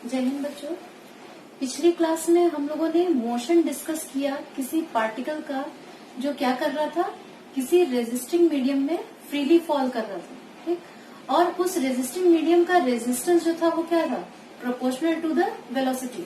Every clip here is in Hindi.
जय हिंद बच्चों। पिछली क्लास में हम लोगों ने मोशन डिस्कस किया किसी पार्टिकल का जो क्या कर रहा था, किसी रेजिस्टिंग मीडियम में फ्रीली फॉल कर रहा था, ठीक। और उस रेजिस्टिंग मीडियम का रेजिस्टेंस जो था वो क्या था, प्रोपोर्शनल टू द वेलोसिटी।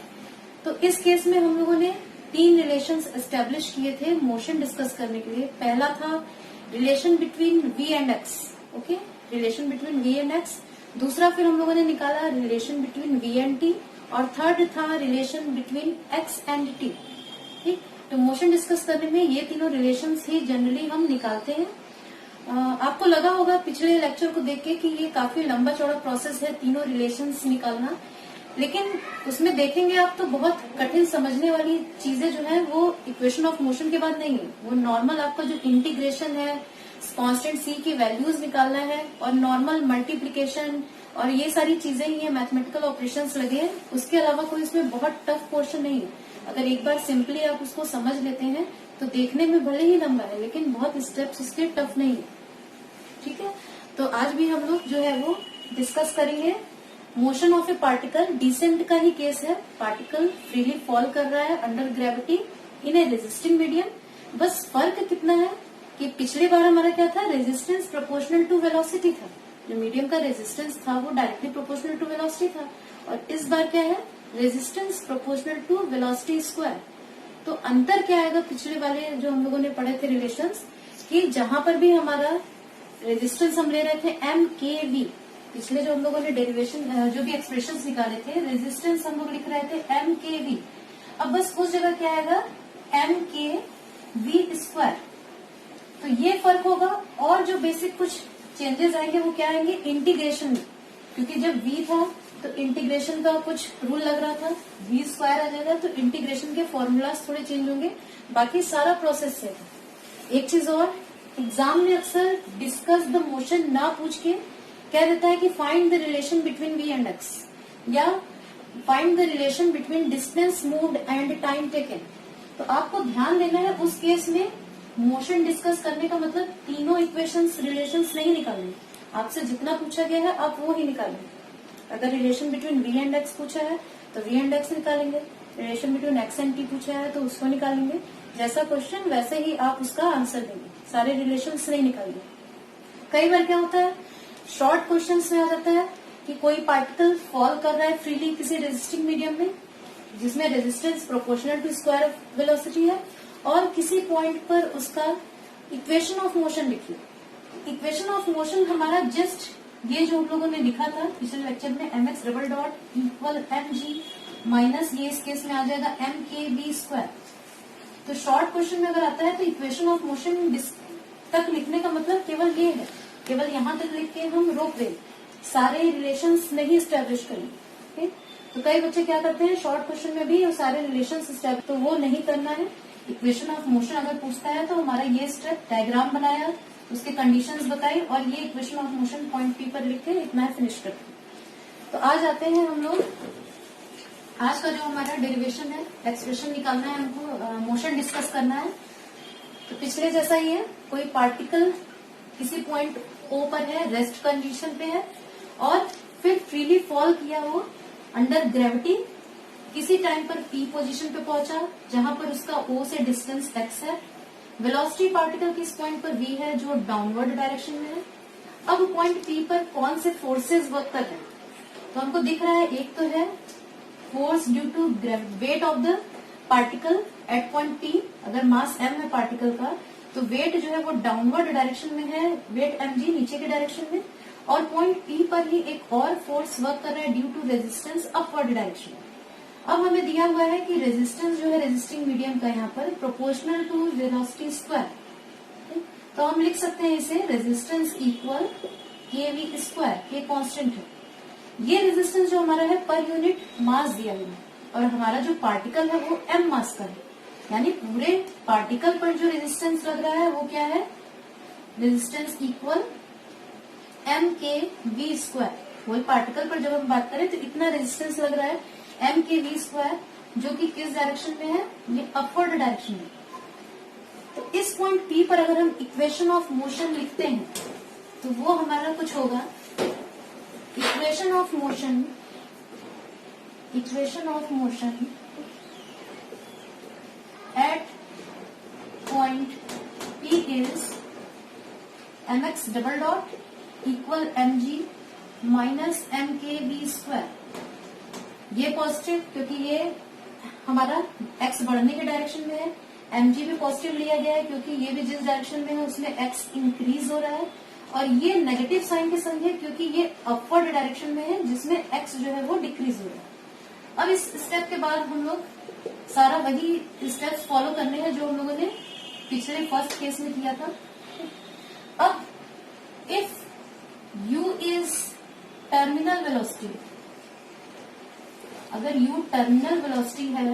तो इस केस में हम लोगों ने तीन रिलेशंस एस्टेब्लिश किए थे मोशन डिस्कस करने के लिए। पहला था relation between v and x, okay, relation between v and x। दूसरा फिर हम लोगों ने निकाला relation between v and t, और थर्ड था relation between x and t, ठीक। तो मोशन डिस्कस करने में ये तीनों रिलेशंस ही जनरली हम निकालते हैं। आपको लगा होगा पिछले लेक्चर को देख के कि ये काफी लंबा चौड़ा प्रोसेस है तीनों रिलेशंस निकालना, लेकिन उसमें देखेंगे आप तो बहुत कठिन समझने वाली चीजें जो है वो इक्वेशन ऑफ मोशन के बाद नहीं है। वो नॉर्मल आपका जो इंटीग्रेशन है, कांस्टेंट सी की वैल्यूज निकालना है, और नॉर्मल मल्टीप्लीकेशन और ये सारी चीजें ही है, मैथमेटिकल ऑपरेशंस लगे हैं। उसके अलावा कोई इसमें बहुत टफ पोर्शन नहीं है। अगर एक बार सिंपली आप उसको समझ लेते हैं तो देखने में भले ही लंबा है लेकिन बहुत स्टेप्स इसके टफ नहीं है, ठीक है। तो आज भी हम लोग जो है वो डिस्कस करेंगे motion of a particle. Descent का ही केस है, पार्टिकल फ्रीली फॉल कर रहा है under gravity in a resisting medium. बस फर्क कितना है कि पिछली बार हमारा क्या था, रेजिस्टेंस प्रोपोर्शनल टू वेलोसिटी था, जो मीडियम का रेजिस्टेंस था वो डायरेक्टली प्रोपोर्शनल टू वेलोसिटी था, और इस बार क्या है, resistance proportional to velocity square. तो अंतर क्या आएगा पिछले वाले जो हम लोगों ने पढ़े थे रिलेशंस, कि जहां पर भी हमारा रेजिस्टेंस हम ले रहे थे एम के वी, पिछले जो हम लोगों ने डेरिवेशन जो भी एक्सप्रेशंस निकाले थे, रेजिस्टेंस हम लोग लिख रहे थे एम के वी। अब बस उस जगह क्या आएगा, एम के वी स्क्वायर। तो ये फर्क होगा, और जो बेसिक कुछ चेंजेस आएंगे वो क्या आएंगे, इंटीग्रेशन में, क्योंकि जब v था तो इंटीग्रेशन का कुछ रूल लग रहा था, v स्क्वायर आ जाएगा तो इंटीग्रेशन के फॉर्मूलाज थोड़े चेंज होंगे, बाकी सारा प्रोसेस है। एक चीज और, एग्जाम में अक्सर डिस्कस द मोशन ना पूछ के क्या रहता है कि find the relation between v and x, या find the relation between distance moved and time taken. तो आपको ध्यान देना है उस केस में मोशन डिस्कस करने का मतलब तीनों इक्वेशंस रिलेशंस नहीं निकालने, आपसे जितना पूछा गया है आप वो ही निकालेंगे। अगर relation between v and x पूछा है तो v एंड x निकालेंगे, relation between x and t पूछा है तो उसको निकालेंगे। जैसा क्वेश्चन वैसे ही आप उसका आंसर देंगे, सारे रिलेशंस नहीं निकालेंगे। कई बार क्या होता है, शॉर्ट क्वेश्चंस में आ जाता है कि कोई पार्टिकल फॉल कर रहा है फ्रीली किसी रेजिस्टिंग मीडियम में जिसमें resistance proportional to square of velocity है, और किसी पॉइंट पर उसका इक्वेशन ऑफ मोशन लिखिए। इक्वेशन ऑफ मोशन हमारा जस्ट ये जो हम लोगों ने लिखा था पिछले लेक्चर में, mx double dot equal mg minus ये इस केस में आ जाएगा m k v स्क्वायर। तो शॉर्ट क्वेश्चन में अगर आता है तो इक्वेशन ऑफ मोशन तक लिखने का मतलब केवल ये है, केवल यहाँ तक लिख के हम रोक दें, सारे रिलेशंस नहीं स्टैब्लिश करेंगे। तो कई बच्चे क्या करते हैं, शॉर्ट क्वेश्चन में भी सारे रिलेशंस स्टैब्लिश, तो वो नहीं करना है। इक्वेशन ऑफ मोशन अगर पूछता है तो हमारा ये स्टेप, डायग्राम बनाया, उसके कंडीशंस बताई, और ये equation of motion point P पर लिख के इतना फिनिश करते हैं। तो आज आते हैं हम लोग, आज का जो हमारा डेरिवेशन है, एक्सप्रेशन निकालना है हमको, मोशन डिस्कस करना है। तो पिछले जैसा ही है, कोई पार्टिकल किसी पॉइंट ओ पर है, रेस्ट कंडीशन पे है, और फिर फ्रीली फॉल किया वो अंडर ग्रेविटी, किसी टाइम पर पी पोजीशन पे पहुंचा जहां पर उसका ओ से डिस्टेंस x है। वेलोसिटी पार्टिकल की इस पॉइंट पर v है जो डाउनवर्ड डायरेक्शन में है। अब पॉइंट p पर कौन से फोर्सेस वर्क कर रहे हैं, तो हमको दिख रहा है, एक तो है force due to weight of the particle at point p। अगर मास m है पार्टिकल का तो वेट जो है वो डाउनवर्ड डायरेक्शन में है, वेट mg नीचे के डायरेक्शन में, और पॉइंट p पर ही एक और फोर्स वर्क कर रहा है due to resistance upward direction में। अब हमें दिया हुआ है कि रेजिस्टेंस जो है रेजिस्टिंग मीडियम का यहाँ पर प्रोपोर्शनल टू वेलोसिटी स्क्वायर, तो हम लिख सकते हैं इसे रेजिस्टेंस इक्वल के वी स्क्वायर, के कांस्टेंट है। ये रेजिस्टेंस जो हमारा है पर यूनिट मास दिया हुआ है, और हमारा जो पार्टिकल है वो m मास का है, यानी पूरे पार्टिकल पर जो रेजिस्टेंस लग रहा है वो क्या है, रेजिस्टेंस इक्वल m के v स्क्वायर। वही पार्टिकल पर जब हम बात करें तो इतना रेजिस्टेंस लग रहा है m के v स्क्वायर, जो कि किस डायरेक्शन में है, ये अपवर्ड डायरेक्शन में। तो इस पॉइंट P पर अगर हम इक्वेशन ऑफ मोशन लिखते हैं तो वो हमारा कुछ होगा, equation of motion equation of motion at point P is mx double dot equal mg minus mkv²। ये पॉजिटिव क्योंकि ये हमारा x बढ़ने के डायरेक्शन में है, mg भी पॉजिटिव लिया गया है क्योंकि ये भी जिस डायरेक्शन में है उसमें x इंक्रीज हो रहा है, और ये नेगेटिव साइन के संग है क्योंकि ये अपवर्ड डायरेक्शन में है जिसमें x जो है वो डिक्रीज हो रहा है। अब इस स्टेप के बाद हम लोग सारा वही स्टेप्स फॉलो करने हैं जो हम लोगों ने पिछले फर्स्ट केस में किया था। अब if u is terminal velocity, अगर u टर्मिनल वेलोसिटी है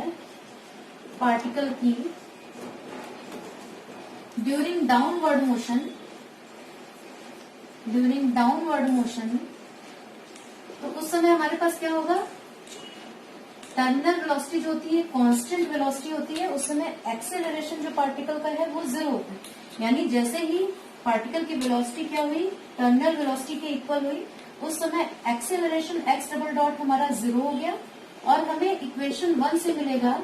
पार्टिकल की ड्यूरिंग डाउनवर्ड मोशन, तो उस समय हमारे पास क्या होगा, टर्मिनल वेलोसिटी जो होती है कांस्टेंट वेलोसिटी होती है, उस समय एक्सेलरेशन जो पार्टिकल का है वो 0 होता है। यानी जैसे ही पार्टिकल की वेलोसिटी क्या हुई, टर्मिनल वेलोसिटी के इक्वल हुई, उस समय एक्सेलरेशन x डबल डॉट हमारा 0 हो गया, और हमें इक्वेशन 1 से मिलेगा,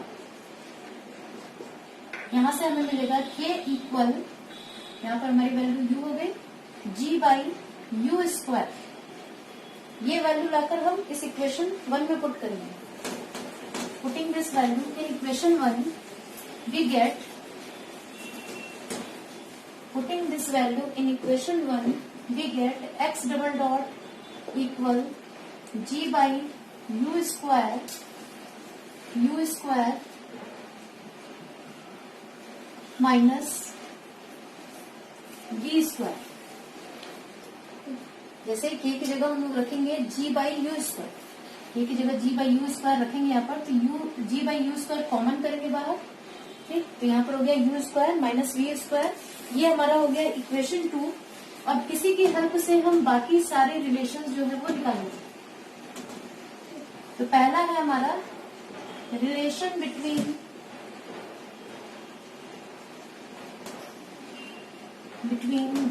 यहां से हमें मिलेगा k इक्वल, यहाँ पर हमारी वैल्यू u हो गई g बाई u स्क्वायर। ये वैल्यू लाकर हम इस इक्वेशन 1 में पुट करेंगे। Putting this value in equation 1, we get, putting this value in equation 1, we get x double dot equal g by u square minus v square। जैसे k की जगह हम लोग रखेंगे g by u square, ये की जगह g बाई यू स्क्वायर रखेंगे यहाँ पर, तो g by u square common करेंगे बाहर, ठीक। तो यहाँ पर हो गया u square minus v square, ये हमारा हो गया इक्वेशन 2। अब इसी की हेल्प से हम बाकी सारे रिलेशंस जो है वो निकालेंगे। तो पहला है हमारा relation between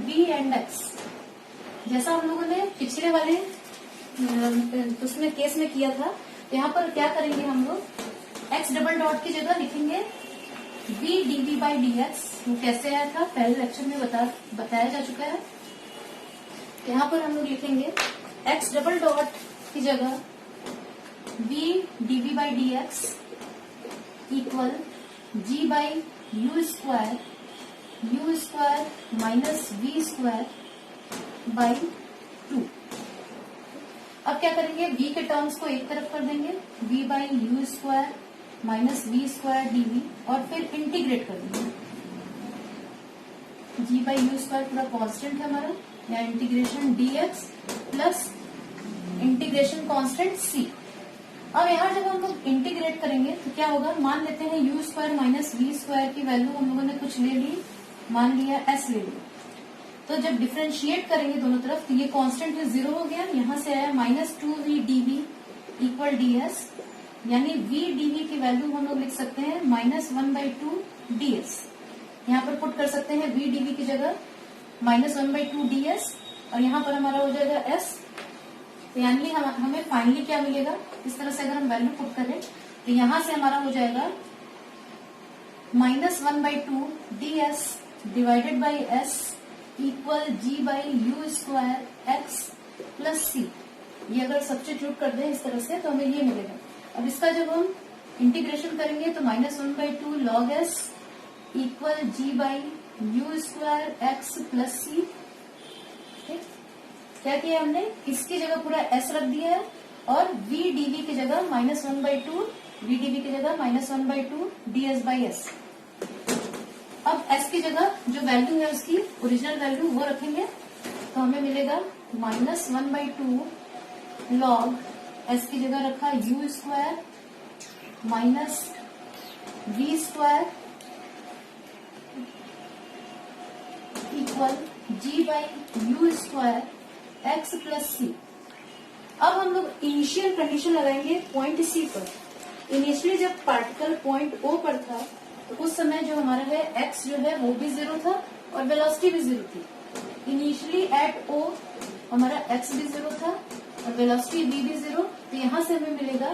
v and x। जैसा हम लोगों ने पिछले वाले उसमें केस में किया था, तो यहाँ पर क्या करेंगे हम लोग, x डबल डॉट की जगह लिखेंगे v dv बाई dx। वो कैसे आया था पहले लेक्चर में बताया जा चुका है। यहाँ पर हम लोग लिखेंगे x डबल डॉट की जगह v dv by dx equal g by u square minus v square by 2। अब क्या करेंगे, v के टर्म्स को एक तरफ कर देंगे, v by u square minus v square dv, और फिर इंटीग्रेट कर देंगे। g बाई यू स्क्वायर पूरा कांस्टेंट है हमारा, या integration dx plus integration constant c। अब यहाँ जब हम लोग इंटीग्रेट करेंगे तो क्या होगा, मान लेते हैं u square minus v square की वैल्यू हम लोगों ने कुछ ले ली, मान लिया s ले लिया। तो जब डिफरेंशिएट करेंगे दोनों तरफ तो ये कांस्टेंट है 0 हो गया, यहाँ से आया minus 2v dv equal ds, यानी v dv की वैल्यू हम लोग लिख सकते हैं माइनस 1/2 ds। यहाँ पर पुट कर सकते हैं v dv की जगह माइनस 1/2 ds, और यहाँ पर हमारा हो जाएगा s। तो यानी हमें फाइनली क्या मिलेगा, इस तरह से अगर हम वैल्यू पुट करें तो यहाँ से हमारा हो जाएगा minus 1/2 ds divided by s equal g by u square x plus c. ये अगर सब्स्टिट्यूट कर दें इस तरह से तो हमें ये मिलेगा। अब इसका जब हम इंटीग्रेशन करेंगे तो minus 1/2 log s equal g by u square x plus c. क्या किया हमने, इसकी जगह पूरा s रख दिया है, और v dv की जगह माइनस 1/2 v dv की जगह माइनस 1/2 ds बाई एस। अब s की जगह जो वैल्यू है उसकी ओरिजिनल वैल्यू वो रखेंगे, तो हमें मिलेगा माइनस 1/2 लॉग s की जगह रखा u square minus v square equal g by u square x plus c. अब हम लोग इनिशियल कंडीशन लगाएंगे पॉइंट सी पर। इनिशियली जब पार्टिकल पॉइंट ओ पर था तो उस समय जो हमारा है x जो है वो भी 0 था और वेलोसिटी भी 0 थी। इनिशियली एट o हमारा x भी 0 था और वेलोसिटी v भी 0। तो यहाँ से हमें मिलेगा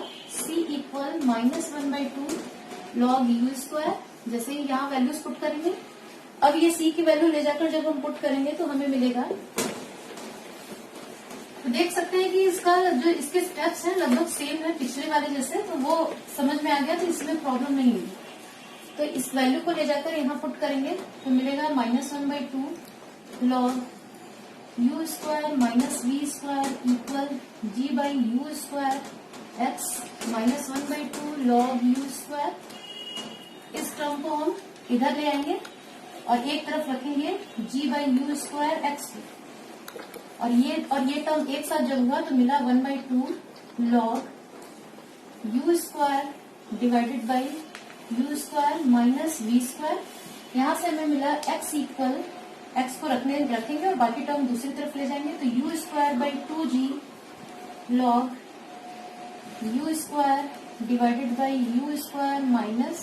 सी इक्वल -1/2 log u स्क्वायर। जैसे ही यहाँ वैल्यूज पुट करेंगे, अब ये सी की वैल्यू ले जाकर जब हम पुट करेंगे तो हमें मिलेगा, तो देख सकते हैं कि इसका जो इसके स्टेप्स हैं लगभग सेम है पिछले वाले जैसे, तो वो समझ में आ गया, तो इसमें प्रॉब्लम नहीं होगी। तो इस वैल्यू को ले जाकर यहाँ पुट करेंगे तो मिलेगा -1/2 log u square minus v square equal g by u square x -1/2 log u square. इस टर्म को हम इधर ले आएंगे और एक तरफ रखेंगे g by u square x को, और ये टर्म एक साथ जब हुआ तो मिला 1/2 log u square divided by u square minus v square. यहाँ से हमें मिला x इक्वल, x को रखेंगे और बाकी टर्म दूसरी तरफ ले जाएंगे, तो u square by 2g log u square divided by u square minus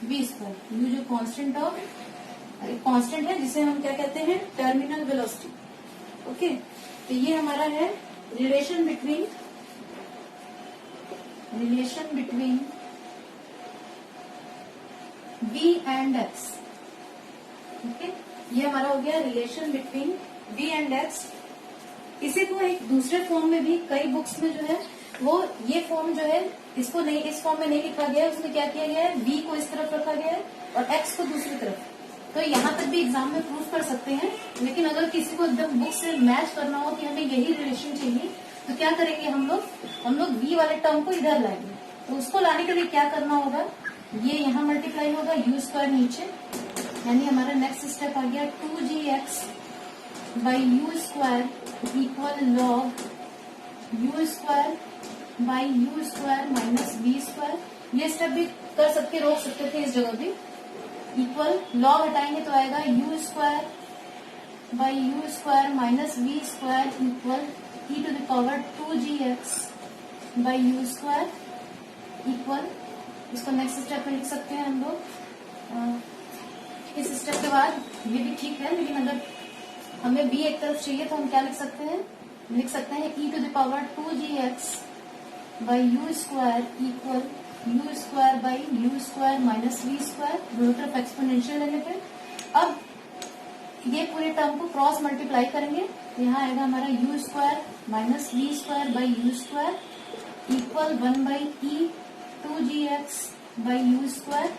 v square. U जो कांस्टेंट है जिसे हम क्या कहते हैं, टर्मिनल वेलोसिटी। ओके, तो ये हमारा है relation between v and x। Okay, ये हमारा हो गया relation between v and x। इसी को एक दूसरे फॉर्म में भी कई बुक्स में जो है वो ये फॉर्म जो है इसको नहीं, इस फॉर्म में नहीं लिखा गया है, उसमें क्या किया गया है, v को इस तरफ रखा गया है और x को दूसरी तरफ। तो यहाँ तक भी एग्जाम में प्रूफ कर सकते हैं, लेकिन अगर किसी को एकदम बुक से मैच करना हो कि हमें यही रिलेशन चाहिए तो क्या करेंगे हम लोग v वाले टर्म को इधर लाएंगे। तो उसको लाने के लिए क्या करना होगा, ये यहाँ मल्टीप्लाई होगा यू स्क्वायर नीचे, यानी हमारा नेक्स्ट स्टेप आ गया 2gx by u square equal log u square by u square minus v square. ये स्टेप भी कर सकते, रोक सकते थे इस जगह भी। इक्वल लॉग हटाएंगे तो आएगा u square by u square minus v square equal e to the power 2gx by u square equal, इसको नेक्स्ट स्टेप में लिख सकते हैं हम लोग। इस स्टेप के बाद ये भी ठीक है, लेकिन अगर हमें b एक तरफ चाहिए तो हम क्या लिख सकते हैं, e to the power 2gx by u square equal u square by u square minus v square, दोनों तरफ एक्सपोनेंशियल लेने पे। अब ये पूरे टर्म को क्रॉस मल्टीप्लाई करेंगे, यहाँ आएगा हमारा u square minus v square by u square equal 1/e 2gx by u square.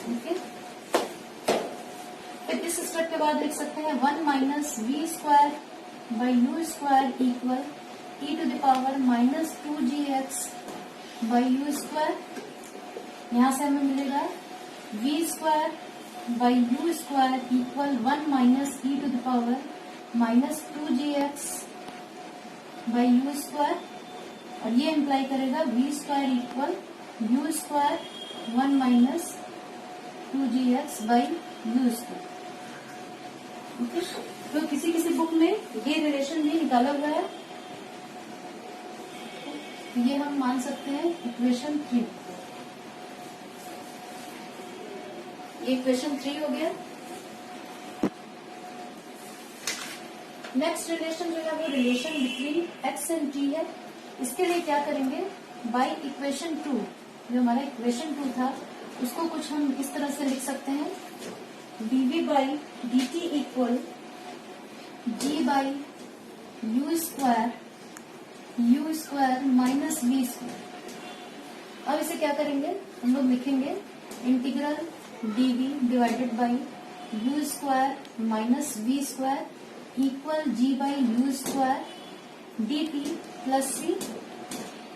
Okay, फिर इस स्टेप के बाद लिख सकते हैं 1 minus v square by u square equal e to the power minus 2gx by u square. यहाँ से हमें मिलेगा v square by u square equal 1 minus e to the power minus 2gx by u square, और ये इम्प्लाई करेगा we square equal u square 1 minus 2gx by u square. Okay, तो किसी किसी बुक में ये रिलेशन भी निकाला हुआ है, ये हम मान सकते हैं इक्वेशन 3। ये इक्वेशन 3 हो गया। नेक्स्ट रिलेशन जो है वो relation between x and t है। इसके लिए क्या करेंगे, बाई इक्वेशन 2, जो हमारा इक्वेशन 2 था उसको कुछ हम इस तरह से लिख सकते हैं, dv by dt equal g by u square minus v square. अब इसे क्या करेंगे, हम लोग लिखेंगे integral dv divided by u square minus v square equal g by u square dt plus c.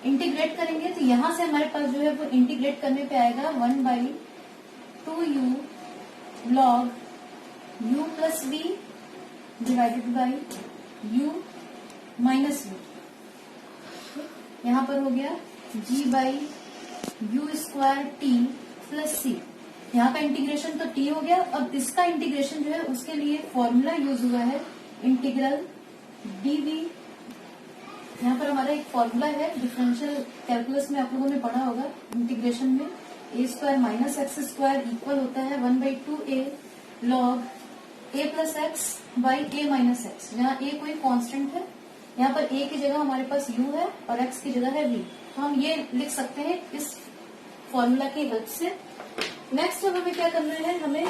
Integrate करेंगे तो यहाँ से हमारे पास जो है वो इंटीग्रेट करने पे आएगा 1/2u log u plus v divided by u minus v। यहाँ पर हो गया g by u square t plus c. यहाँ का इंटीग्रेशन तो t हो गया। अब इसका इंटीग्रेशन जो है उसके लिए फॉर्मूला यूज हुआ है इंटीग्रल dv। यहाँ पर हमारा एक फॉर्मूला है, डिफरेंशियल कैलकुलस में आप लोगों ने पढ़ा होगा, इंटीग्रेशन में a square minus x square equal होता है 1/2a log a plus x by a minus x, जहाँ a कोई कांस्टेंट है यहाँ पर a की जगह हमारे पास u है और x की जगह है v, तो हम ये लिख सकते हैं इस फॉर्मूला की हेल्प से। नेक्स्ट अब हमें क्या करना है, हमें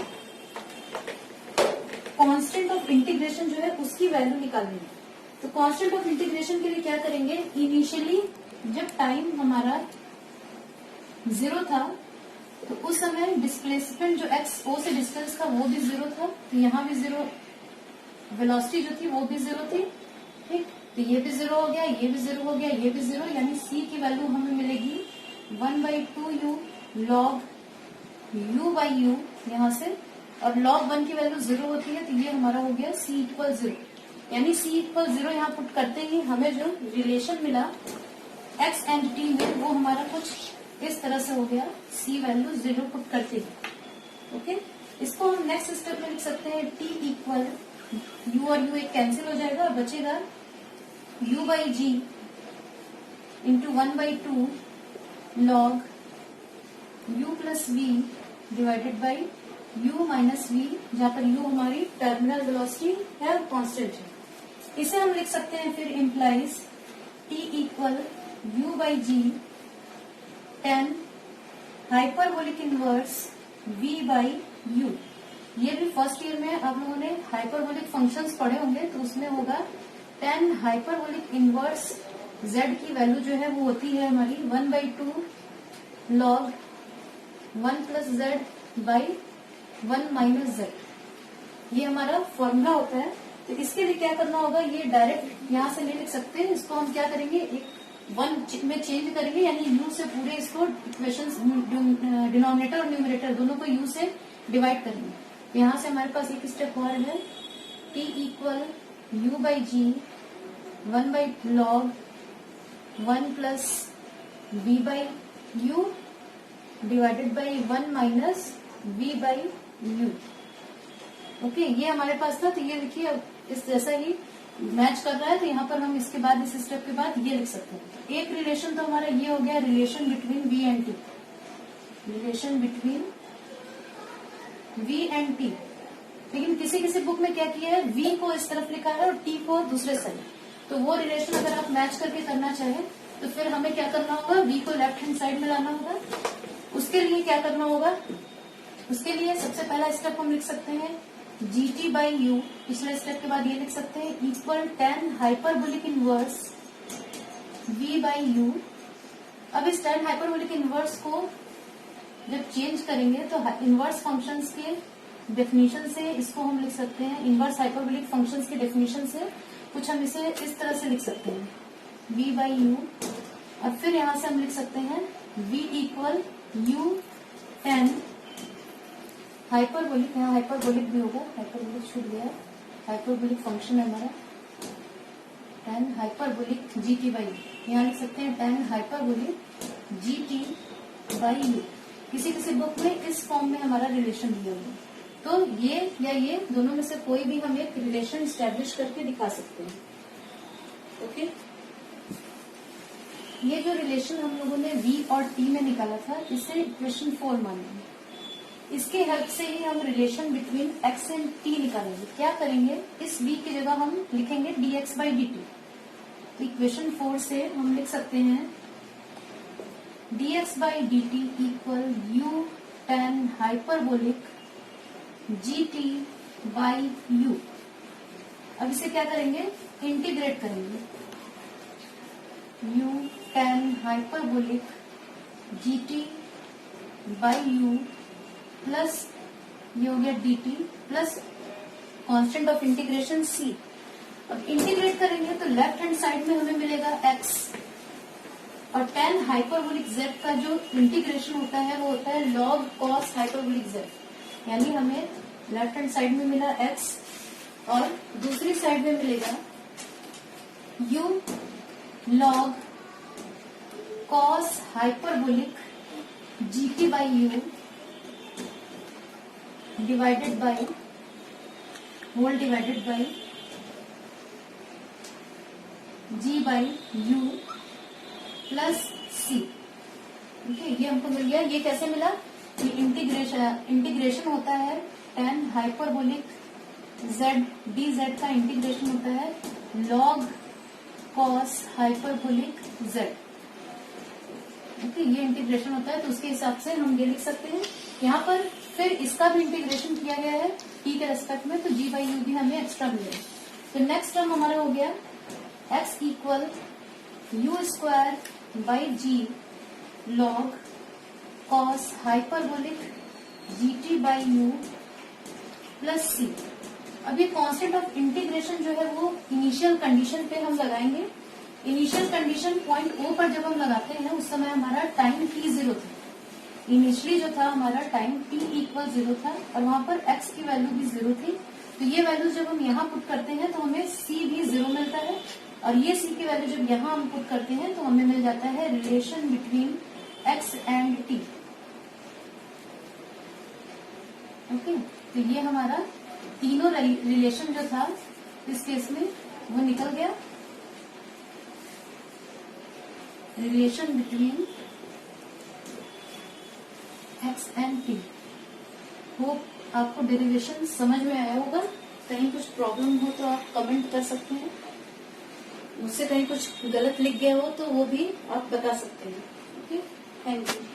कांस्टेंट ऑफ इंटीग्रेशन जो है उसकी वैल्यू निकालनी है। तो कांस्टेंट ऑफ इंटीग्रेशन के लिए क्या करेंगे, इनिशियली जब टाइम हमारा 0 था तो उस समय डिस्प्लेसमेंट जो x o से डिस्टेंस था वो भी 0 था, तो यहाँ भी 0, वेलोसिटी जो थी वो भी 0 थी, ठीक। तो ये भी 0 हो गया, ये भी 0 हो गया, ये भी 0, यानी c की वैल्यू हमें मिलेगी 1/2u log u by u यहाँ से, और log 1 की वैल्यू 0 होती है, तो ये हमारा हो गया c इक्वल 0, यानी c इक्वल 0 यहाँ पुट करते ही हमें जो रिलेशन मिला x एंड t में वो हमारा कुछ इस तरह से हो गया, c वैल्यू 0 पुट करते ही। ओके, इसको हम नेक्स्ट स्टेप में लिख सकते हैं t इक्वल u और u एक कैंसिल हो जाएगा और बचेगा u by g into 1/2 log u plus v divided by u minus v, जहाँ पर u हमारी टर्मिनल वेलोसिटी है और कांस्टेंट है। इसे हम लिख सकते हैं फिर implies t equal u by g tan hyperbolic inverse v by u। ये भी फर्स्ट ईयर में आप लोगों ने हाइपरबोलिक फंक्शंस पढ़े होंगे, तो उसमें होगा tan हाइपरबोलिक इनवर्स z की वैल्यू जो है वो होती है हमारी 1/2 log 1 plus z by 1 minus z, ये हमारा फॉर्मूला होता है। तो इसके लिए क्या करना होगा, ये डायरेक्ट यहाँ से नहीं लिख सकते, इसको हम क्या करेंगे, एक 1 में चेंज करेंगे, यानी u से पूरे इसको इक्वेशंस डिनोमिनेटर और न्यूमरेटर दोनों को u से डिवाइड करेंगे। यहाँ से हमारे पास एक स्टेप और है, t equal u by g 1/log 1 plus v by u divided by 1 minus v by u। Okay, ये हमारे पास था, तो ये देखिए अब इस जैसा ही मैच कर रहा है, तो यहाँ पर हम इसके बाद इस स्टेप के बाद ये लिख सकते हैं। एक रिलेशन तो हमारा ये हो गया, relation between v and t, relation between v and t। लेकिन किसी किसी बुक में क्या किया है, v को इस तरफ लिखा है और t को दूसरे साइड, तो वो रिलेशन अगर आप मैच करके करना चाहें तो फिर हमें क्या करना होगा, v को लेफ्ट हैंड साइड में लाना होगा। उसके लिए क्या करना होगा, उसके लिए सबसे पहला स्टेप हम लिख सकते हैं gt बाई यू, पिछले स्टेप के बाद ये लिख सकते हैं equal tan hyperbolic inverse v by you. अब इस tan हाइपरबोलिक इनवर्स को जब चेंज करेंगे तो इनवर्स फंक्शंस के डेफिनेशन से इसको हम लिख सकते हैं, इनवर्स हाइपरबोलिक फंक्शंस के डेफिनेशन से कुछ हम इसे इस तरह से लिख सकते हैं v बाई यू, और फिर यहाँ से हम लिख सकते हैं v equal u tan hyperbolic, यहाँ हाइपरबोलिक भी होगा, हाइपरबोलिक छूट गया, हाइपरबोलिक फंक्शन है हमारा, tan hyperbolic gt by you, यहाँ लिख सकते हैं tan hyperbolic gt by you. किसी किसी बुक में इस फॉर्म में हमारा रिलेशन दिया हुआ है, तो ये या ये दोनों में से कोई भी हम एक रिलेशन स्टैब्लिश करके दिखा सकते हैं। ओके, ये जो रिलेशन हम लोगों ने v और t में निकाला था, इसे इक्वेशन 4 मानेंगे। इसके हेल्प से ही हम relation between x and t निकालेंगे। क्या करेंगे, इस v की जगह हम लिखेंगे dx बाई dt। तो इक्वेशन 4 से हम लिख सकते हैं dx by dt equal u tan hyperbolic gt by u। अब इसे क्या करेंगे, इंटीग्रेट करेंगे, u tan hyperbolic gt by u plus ये हो गया dt plus constant of integration c। अब इंटीग्रेट करेंगे तो लेफ्ट हैंड साइड में हमें मिलेगा x, और tan हाइपरबोलिक z का जो इंटीग्रेशन होता है वो होता है log cos हाइपरबोलिक z, यानी हमें लेफ्ट हैंड साइड में मिला x और दूसरी साइड में मिलेगा u log cos hyperbolic gt by u divided by whole divided by g by u plus c। Okay, ये हमको मिल गया। ये कैसे मिला, ये इंटीग्रेशन होता है tan हाइपरबोलिक z dz का इंटीग्रेशन होता है log cos hyperbolic z। Okay, ये इंटीग्रेशन होता है, तो उसके हिसाब से हम ये लिख सकते हैं। यहाँ पर फिर इसका भी इंटीग्रेशन किया गया है t के रेस्पेक्ट में, तो g बाई यू भी हमें एक्स्ट्रा मिलेगा। तो नेक्स्ट टर्म हमारा हो गया x equal u square by g log cos hyperbolic gt by u plus c. अब ये कॉन्सेप्ट ऑफ इंटीग्रेशन जो है वो इनिशियल कंडीशन पे हम लगाएंगे। इनिशियल कंडीशन पॉइंट ओ पर जब हम लगाते हैं उस समय हमारा टाइम t 0 था। इनिशियली जो था हमारा टाइम t इक्वल 0 था और वहां पर x की वैल्यू भी 0 थी। तो ये वैल्यू जब हम यहाँ पुट करते हैं तो हमें c भी 0 मिलता है, और ये c की वैल्यू जब यहाँ हम पुट करते हैं तो हमें मिल जाता है relation between x and t। Okay, तो ये हमारा तीनों रिलेशन जो था इस केस में वो निकल गया। Relation between x and t। Hope आपको डेरिवेशन समझ में आया होगा। कहीं कुछ प्रॉब्लम हो तो आप कमेंट कर सकते हैं, मुझसे कहीं कुछ गलत लिख गया हो तो वो भी आप बता सकते हैं। Okay, thank you.